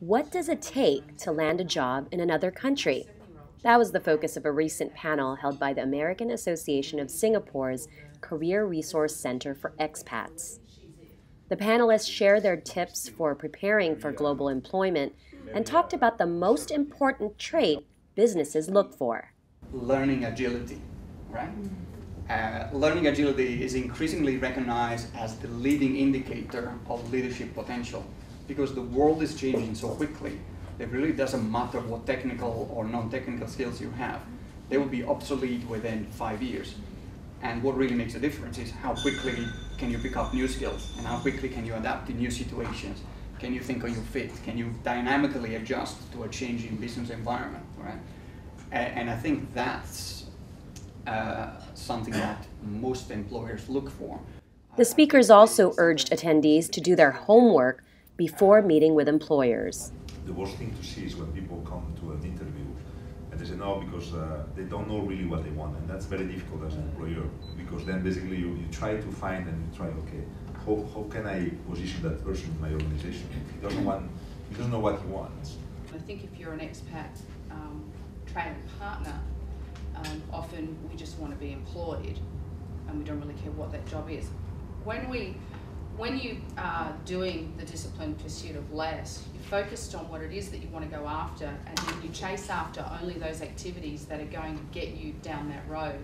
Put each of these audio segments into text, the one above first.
What does it take to land a job in another country? That was the focus of a recent panel held by the American Association of Singapore's Career Resource Center for Expats. The panelists shared their tips for preparing for global employment and talked about the most important trait businesses look for. Learning agility, right? Learning agility is increasingly recognized as the leading indicator of leadership potential because the world is changing so quickly. It really doesn't matter what technical or non-technical skills you have. They will be obsolete within 5 years. And what really makes a difference is how quickly can you pick up new skills and how quickly can you adapt to new situations. Can you think on your feet? Can you dynamically adjust to a changing business environment, right? And I think that's something that most employers look for. The speakers also urged attendees to do their homework before meeting with employers. The worst thing to see is when people come to an interview and they say no because they don't know really what they want, and that's very difficult as an employer because then basically you try to find and you try, okay, how can I position that person in my organization? He doesn't know what he wants. I think if you're an expat training partner, often we just want to be employed and we don't really care what that job is. When you are doing the disciplined pursuit of less, you're focused on what it is that you want to go after, and then you chase after only those activities that are going to get you down that road.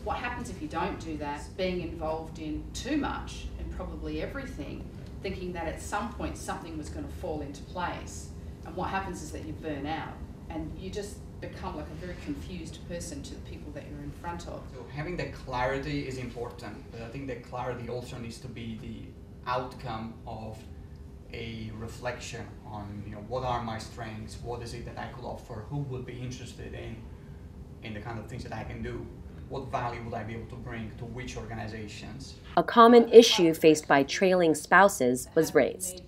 What happens if you don't do that? Being involved in too much and probably everything, thinking that at some point something was going to fall into place, and what happens is that you burn out and you just become like a very confused person to the people that you're in front of. So having that clarity is important, but I think that clarity also needs to be the outcome of a reflection on, what are my strengths, what is it that I could offer, who would be interested in the kind of things that I can do, what value would I be able to bring to which organizations. A common issue faced by trailing spouses was raised.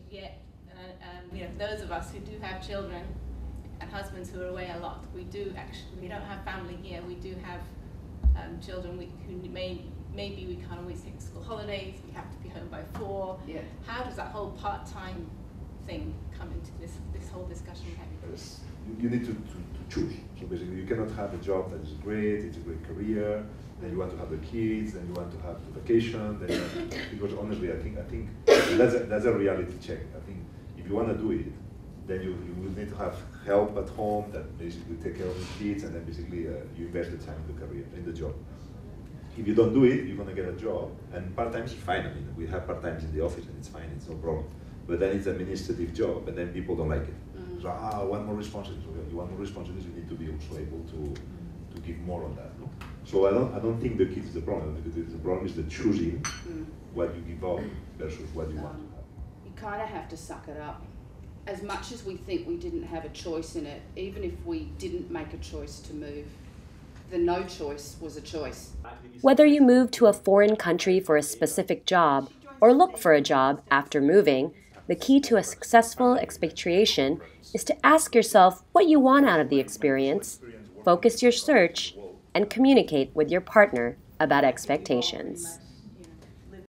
Those of us who do have children and husbands who are away a lot, we don't have family here, we do have children who maybe we can't always take school holidays, we have to be home by 4. Yeah. How does that whole part-time thing come into this whole discussion we're having? You need to choose. So basically you cannot have a job that is great, it's a great career, then you want to have the kids, then you want to have the vacation, because honestly I think that's a reality check. I think if you want to do it, then you will need to have help at home that basically take care of the kids, and then basically you invest the time in the career, in the job. If you don't do it, you're going to get a job, and part-time is fine. I mean, we have part-times in the office and it's fine, it's no problem. But then it's an administrative job, and then people don't like it. So, one more responsibility. So you want more responsibilities, you need to be also able to give more on that. So I don't think the kids is the problem. The problem is the choosing what you give up versus what you want to have. You kind of have to suck it up. As much as we think we didn't have a choice in it, even if we didn't make a choice to move, the no choice was a choice. Whether you move to a foreign country for a specific job or look for a job after moving, the key to a successful expatriation is to ask yourself what you want out of the experience, focus your search, and communicate with your partner about expectations.